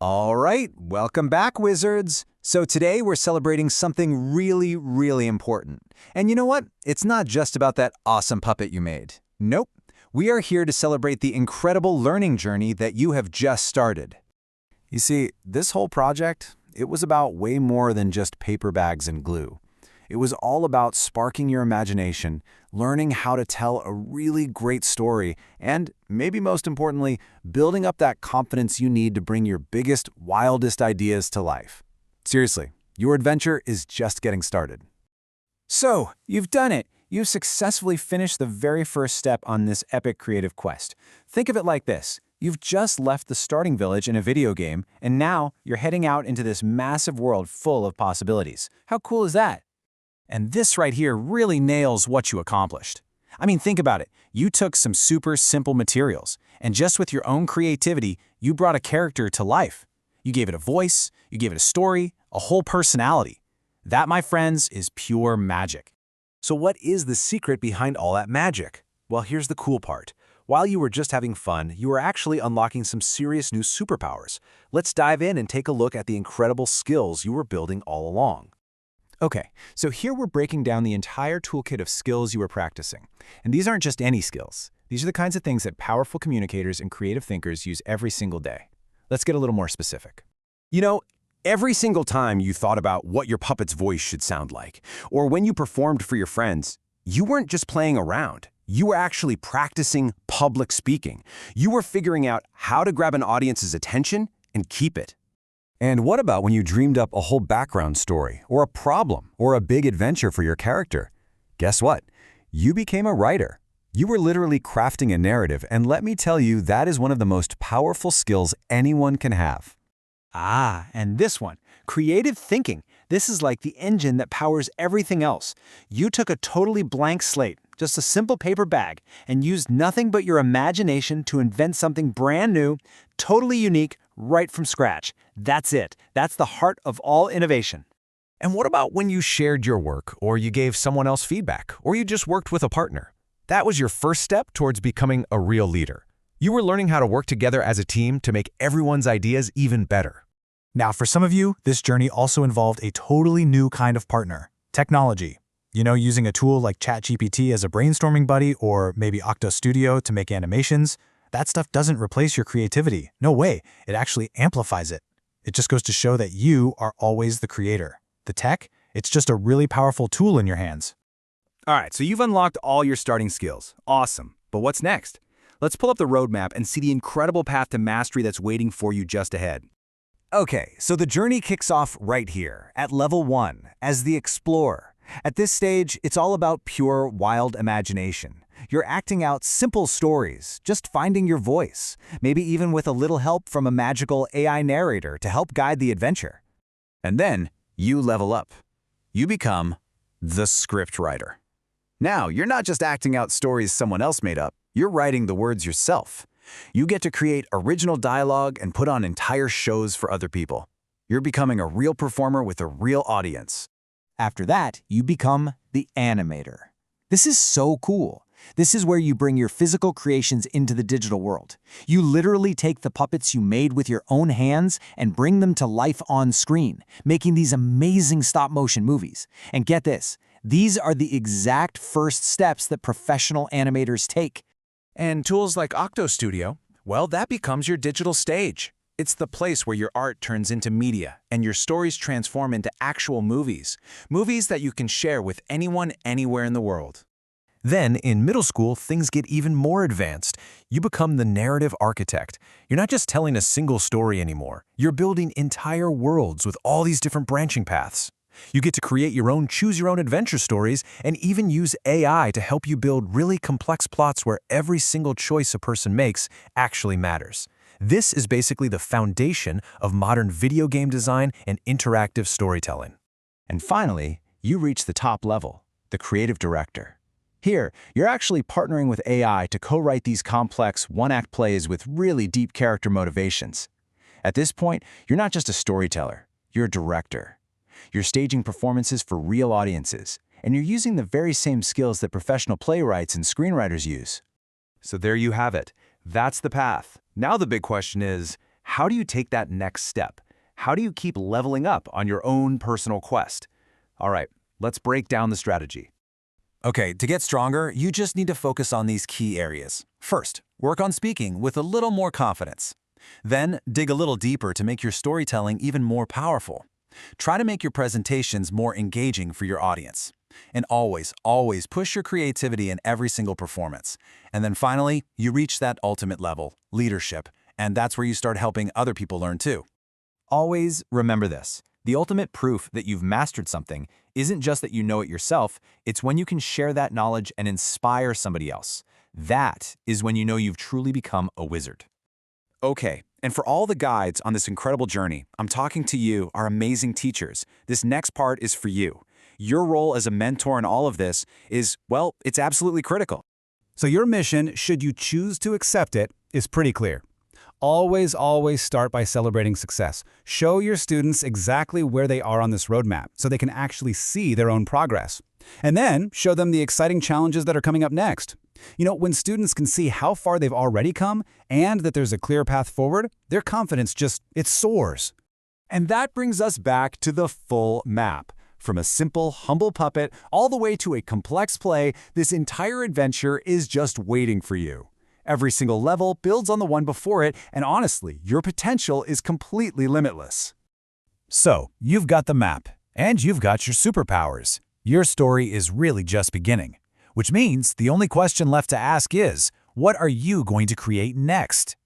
All right, welcome back, wizards. So today we're celebrating something really, really important. And you know what? It's not just about that awesome puppet you made. Nope. We are here to celebrate the incredible learning journey that you have just started. You see, this whole project, it was about way more than just paper bags and glue. It was all about sparking your imagination, learning how to tell a really great story, and, maybe most importantly, building up that confidence you need to bring your biggest, wildest ideas to life. Seriously, your adventure is just getting started. So, you've done it. You've successfully finished the very first step on this epic creative quest. Think of it like this. You've just left the starting village in a video game, and now you're heading out into this massive world full of possibilities. How cool is that? And this right here really nails what you accomplished. I mean, think about it. You took some super simple materials, and just with your own creativity, you brought a character to life. You gave it a voice, you gave it a story, a whole personality. That, my friends, is pure magic. So what is the secret behind all that magic? Well, here's the cool part. While you were just having fun, you were actually unlocking some serious new superpowers. Let's dive in and take a look at the incredible skills you were building all along. Okay, so here we're breaking down the entire toolkit of skills you were practicing. And these aren't just any skills. These are the kinds of things that powerful communicators and creative thinkers use every single day. Let's get a little more specific. You know, every single time you thought about what your puppet's voice should sound like, or when you performed for your friends, you weren't just playing around. You were actually practicing public speaking. You were figuring out how to grab an audience's attention and keep it. And what about when you dreamed up a whole background story, or a problem, or a big adventure for your character? Guess what? You became a writer. You were literally crafting a narrative, and let me tell you, that is one of the most powerful skills anyone can have. Ah, and this one, creative thinking. This is like the engine that powers everything else. You took a totally blank slate, just a simple paper bag, and used nothing but your imagination to invent something brand new, totally unique, right from scratch. That's it. That's the heart of all innovation. And what about when you shared your work, or you gave someone else feedback, or you just worked with a partner? That was your first step towards becoming a real leader. You were learning how to work together as a team to make everyone's ideas even better. Now, for some of you, this journey also involved a totally new kind of partner, technology. You know, using a tool like ChatGPT as a brainstorming buddy, or maybe Octo Studio to make animations. That stuff doesn't replace your creativity. No way. It actually amplifies it. It just goes to show that you are always the creator. The tech, it's just a really powerful tool in your hands. All right, so you've unlocked all your starting skills. Awesome. But what's next? Let's pull up the roadmap and see the incredible path to mastery that's waiting for you just ahead. Okay, so the journey kicks off right here, at level 1, as the explorer. At this stage, it's all about pure, wild imagination. You're acting out simple stories, just finding your voice, maybe even with a little help from a magical AI narrator to help guide the adventure. And then you level up. You become the script writer. Now, you're not just acting out stories someone else made up, you're writing the words yourself. You get to create original dialogue and put on entire shows for other people. You're becoming a real performer with a real audience. After that, you become the animator. This is so cool. This is where you bring your physical creations into the digital world. You literally take the puppets you made with your own hands and bring them to life on screen, making these amazing stop-motion movies. And get this, these are the exact first steps that professional animators take. And tools like Octo Studio, well, that becomes your digital stage. It's the place where your art turns into media and your stories transform into actual movies. Movies that you can share with anyone, anywhere in the world. Then, in middle school, things get even more advanced. You become the narrative architect. You're not just telling a single story anymore. You're building entire worlds with all these different branching paths. You get to create your own choose-your-own-adventure stories and even use AI to help you build really complex plots where every single choice a person makes actually matters. This is basically the foundation of modern video game design and interactive storytelling. And finally, you reach the top level, the creative director. Here, you're actually partnering with AI to co-write these complex one-act plays with really deep character motivations. At this point, you're not just a storyteller, you're a director. You're staging performances for real audiences, and you're using the very same skills that professional playwrights and screenwriters use. So there you have it. That's the path. Now the big question is, how do you take that next step? How do you keep leveling up on your own personal quest? All right, let's break down the strategy. Okay, to get stronger, you just need to focus on these key areas. First, work on speaking with a little more confidence. Then, dig a little deeper to make your storytelling even more powerful. Try to make your presentations more engaging for your audience. And always, always push your creativity in every single performance. And then finally, you reach that ultimate level, leadership, and that's where you start helping other people learn too. Always remember this. The ultimate proof that you've mastered something isn't just that you know it yourself, it's when you can share that knowledge and inspire somebody else. That is when you know you've truly become a wizard. Okay, and for all the guides on this incredible journey, I'm talking to you, our amazing teachers. This next part is for you. Your role as a mentor in all of this is, well, it's absolutely critical. So your mission, should you choose to accept it, is pretty clear. Always, always start by celebrating success. Show your students exactly where they are on this roadmap so they can actually see their own progress. And then show them the exciting challenges that are coming up next. You know, when students can see how far they've already come and that there's a clear path forward, their confidence it soars. And that brings us back to the full map. From a simple, humble puppet all the way to a complex play, this entire adventure is just waiting for you. Every single level builds on the one before it, and honestly, your potential is completely limitless. So, you've got the map, and you've got your superpowers. Your story is really just beginning, which means the only question left to ask is, what are you going to create next?